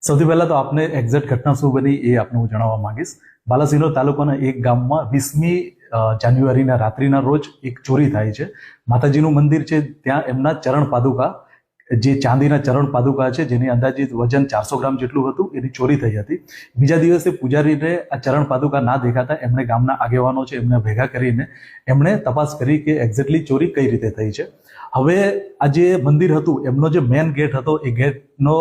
સૌથી પહેલા તો આપને એક્ઝેક્ટ ઘટના શું બની એ આપને હું જણાવવા માંગીશ. બાલાસિનોર તાલુકાના એક ગામમાં 20મી જાન્યુઆરીના રાત્રિના રોજ એક ચોરી થાય છે. માતાજીનું મંદિર છે, ત્યાં એમના ચરણ પાદુકા, જે ચાંદીના ચરણ પાદુકા છે, જેની અંદાજિત વજન 400 ગ્રામ જેટલું હતું, એની ચોરી થઈ હતી. બીજા દિવસે પૂજારીને આ ચરણ પાદુકા ના દેખાતા એમણે ગામના આગેવાનો છે એમને ભેગા કરીને એમણે તપાસ કરી કે એક્ઝેક્ટલી ચોરી કઈ રીતે થઈ છે. હવે આ જે મંદિર હતું એમનો જે મેન ગેટ હતો એ ગેટનો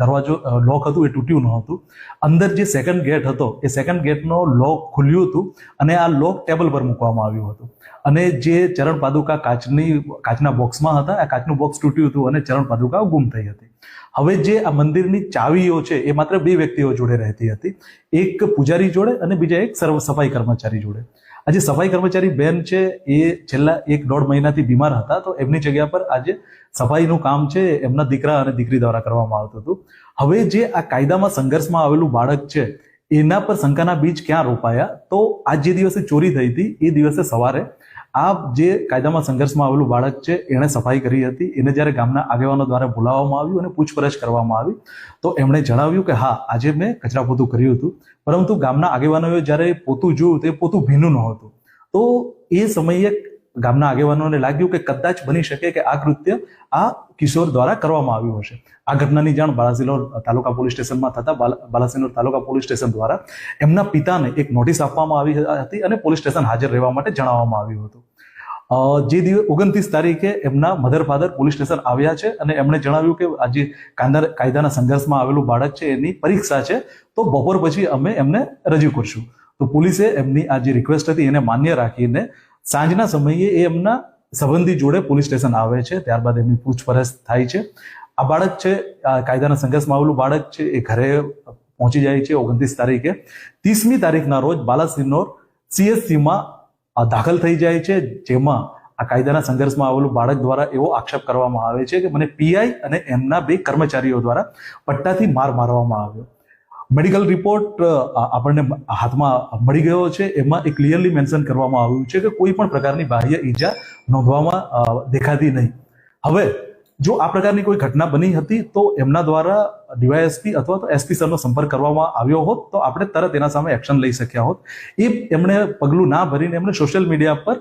દરવાજો લોક હતું એ તૂટ્યું ન હતું. અંદર જે સેકન્ડ ગેટ હતો એ સેકન્ડ ગેટનો લોક ખુલ્યું હતું અને આ લોક ટેબલ પર મૂકવામાં આવ્યું હતું. અને જે ચરણ પાદુકા કાચના બોક્સમાં હતા, આ કાચનું બોક્સ તૂટ્યું હતું અને ચરણ પાદુકા ગુમ થઈ હતી. હવે જે આ મંદિરની ચાવીઓ છે એ માત્ર 2 વ્યક્તિઓ જોડે રહેતી હતી, એક પૂજારી જોડે અને બીજા એક સફાઈ કર્મચારી જોડે. આજે સફાઈ કર્મચારી બેન છે એ છેલ્લા 1-1.5 મહિનાથી બીમાર હતા, તો એમની જગ્યા પર આજે સફાઈનું કામ છે એમના દીકરા અને દીકરી દ્વારા કરવામાં આવતું હતું. હવે જે આ કાયદામાં સંઘર્ષમાં આવેલું બાળક છે એના પર શંકાના બીજ ક્યાં રોપાયા? તો આ જે દિવસે ચોરી થઈ હતી એ દિવસે સવારે આ જે કાયદામાં સંઘર્ષમાં આવેલું બાળક છે એણે સફાઈ કરી હતી. એને જ્યારે ગામના આગેવાનો દ્વારા બોલાવવામાં આવ્યું અને પૂછપરછ કરવામાં આવી તો એમણે જણાવ્યું કે હા, આજે મેં કચરા પોતું કર્યું હતું, પરંતુ ગામના આગેવાનોએ જ્યારે પોતું જોયું તે પોતું ભીનું નહોતું. તો એ સમયે ગામના આગેવાનોને લાગ્યું કે કદાચ બની શકે કે આ કૃત્ય આ કિશોર દ્વારા કરવામાં આવ્યું હશે. આ ઘટનાની જાણ બાલાસિનોર તાલુકા પોલીસ સ્ટેશનમાં થતા બાલાસિનોર તાલુકા પોલીસ સ્ટેશન દ્વારા એમના પિતાને એક નોટિસ આપવામાં આવી હતી અને પોલીસ સ્ટેશન હાજર રહેવા માટે જણાવવામાં આવ્યું હતું. જે દિવસ 29 તારીખે એમના મધર ફાધર પોલીસ સ્ટેશન આવ્યા છે અને એમણે જણાવ્યું કે આજે કાયદાના સંઘર્ષમાં આવેલું બાળક છે એની પરીક્ષા છે, તો બપોર પછી અમે એમને રજૂ કરશું. તો પોલીસે એમની આ જે રિક્વેસ્ટ હતી એને માન્ય રાખીને સાંજના સમયે એ એમના સંબંધી જોડે પોલીસ સ્ટેશન આવે છે. ત્યારબાદ એમની પૂછપરછ થાય છે. આ બાળક છે, કાયદાના સંઘર્ષમાં આવેલું બાળક છે, એ ઘરે પહોંચી જાય છે 29 તારીખે. 30મી તારીખના રોજ બાલાસિનોર CSCમાં દાખલ થઈ જાય છે, જેમાં આ કાયદાના સંઘર્ષમાં આવેલું બાળક દ્વારા એવો આક્ષેપ કરવામાં આવે છે કે મને PI અને એમના 2 કર્મચારીઓ દ્વારા પટ્ટાથી માર મારવામાં આવ્યો. મેડિકલ રિપોર્ટ આપણને હાથમાં મળી ગયો છે. એમાં એ ક્લિયરલી મેન્શન કરવામાં આવ્યું છે કે કોઈ પણ પ્રકારની બાહ્ય ઈજા નોંધવામાં દેખાતી નહીં. હવે જો આ પ્રકારની કોઈ ઘટના બની હતી તો એમના દ્વારા DYSP અથવા તો SP સરનો સંપર્ક કરવામાં આવ્યો હોત તો આપણે તરત એના સામે એક્શન લઈ શક્યા હોત. એ એમણે પગલું ના ભરીને એમણે સોશિયલ મીડિયા પર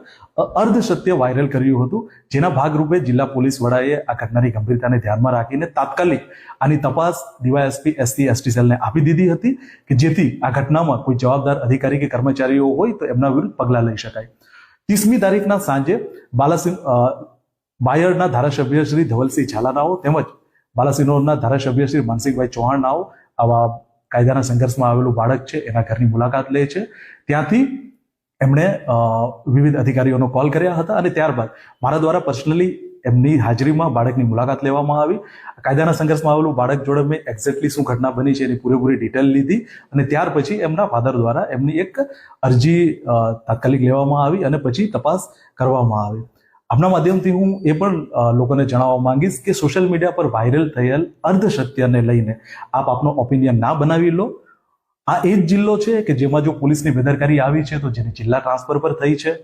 અર્ધસત્ય વાયરલ કર્યું હતું, જેના ભાગરૂપે જિલ્લા પોલીસ વડાએ આ ઘટનાની ગંભીરતાને ધ્યાનમાં રાખીને તાત્કાલિક આની તપાસ DYSP SC/ST સેલને આપી દીધી હતી કે જેથી આ ઘટનામાં કોઈ જવાબદાર અધિકારી કે કર્મચારીઓ હોય તો એમના વિરુદ્ધ પગલાં લઈ શકાય. 30મી તારીખના સાંજે બાયડના ધારાસભ્ય શ્રી ધવલસિંહ ઝાલાનાઓ તેમજ બાલાસિનોરના ધારાસભ્ય શ્રી માનસિંહભાઈ ચૌહાણનાઓ આવા કાયદાના સંઘર્ષમાં આવેલું બાળક છે એના ઘરની મુલાકાત લે છે. ત્યાંથી એમણે વિવિધ અધિકારીઓનો કોલ કર્યા હતા અને ત્યારબાદ મારા દ્વારા પર્સનલી એમની હાજરીમાં બાળકની મુલાકાત લેવામાં આવી. કાયદાના સંઘર્ષમાં આવેલું બાળક જોડે મેં એક્ઝેક્ટલી શું ઘટના બની છે એની પૂરેપૂરી ડિટેલ લીધી અને ત્યાર પછી એમના ફાધર દ્વારા એમની એક અરજી તાત્કાલિક લેવામાં આવી અને પછી તપાસ કરવામાં આવી. આપના માધ્યમથી હું એ પણ લોકોને જણાવવા માંગીશ કે સોશિયલ મીડિયા પર વાયરલ થયેલ અર્ધસત્યને લઈને આપ આપનો ઓપિનિયન ના બનાવી લો. આ એ જ જિલ્લો છે કે જેમાં જો પોલીસની બેદરકારી આવી છે તો જેની જિલ્લા ટ્રાન્સફર પર થઈ છે.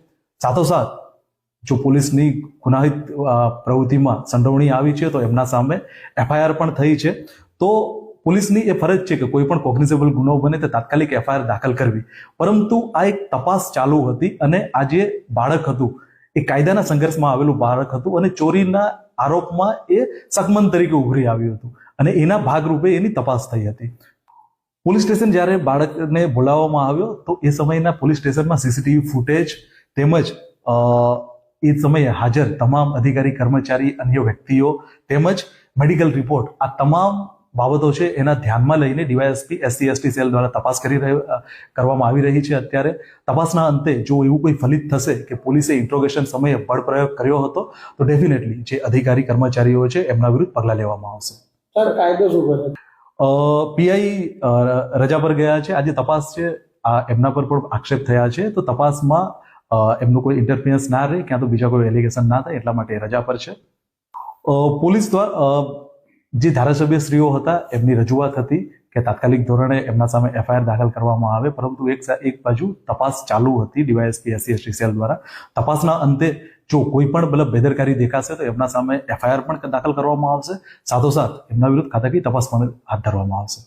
સાથોસાથ જો પોલીસની ગુનાહિત પ્રવૃત્તિમાં સંડોવણી આવી છે તો એમના સામે FIR પણ થઈ છે. તો પોલીસની એ ફરજ છે કે કોઈ પણ કોગ્નિઝેબલ ગુનો બને તો તાત્કાલિક FIR દાખલ કરવી. પરંતુ આ એક તપાસ ચાલુ હતી અને આ જે બાળક હતું એ કાયદાના સંઘર્ષમાં આવેલું બાળક હતું અને ચોરીના આરોપમાં એ શકમંદ તરીકે ઉભરી આવ્યું હતું અને એના ભાગરૂપે એની તપાસ થઈ હતી. પોલીસ સ્ટેશન જ્યારે બાળકને બોલાવવામાં આવ્યો તો એ સમયના પોલીસ સ્ટેશનમાં CCTV ફૂટેજ તેમજ એ સમયે હાજર તમામ અધિકારી, કર્મચારી, અન્ય વ્યક્તિઓ તેમજ મેડિકલ રિપોર્ટ, આ તમામ બાબતો છે એના ધ્યાનમાં લઈને DYSP SC/ST સેલ દ્વારા તપાસ કરવામાં આવી રહી છે. અત્યારે તપાસના અંતે જો એવું કોઈ ફલિત થશે કે પોલીસે ઇન્ટ્રોગેશન સમયે બળ પ્રયોગ કર્યો હતો તો ડેફિનેટલી જે અધિકારી, કર્મચારીઓ છે એમના વિરુદ્ધ પગલાં લેવામાં આવશે. સર, કાયદો શું કરે? PI રજા પર ગયા છે. આજે તપાસ છે એમના પર પણ આક્ષેપ થયા છે તો તપાસમાં એમનું કોઈ ઇન્ટરફિયરન્સ ના રહે, ક્યાં તો બીજા કોઈ એલિગેશન ના થાય એટલા માટે રજા પર છે. પોલીસ દ્વારા જે ધારાસભ્યશ્રીઓ હતા એમની રજૂઆત હતી કે તાત્કાલિક ધોરણે એમના સામે FIR દાખલ કરવામાં આવે, પરંતુ એક બાજુ તપાસ ચાલુ હતી DYSP SC/ST સેલ દ્વારા. તપાસના અંતે જો કોઈ પણ બેદરકારી દેખાશે તો એમના સામે FIR પણ દાખલ કરવામાં આવશે. સાથોસાથ એમના વિરુદ્ધ ખાતાકીય તપાસ પણ હાથ ધરવામાં આવશે.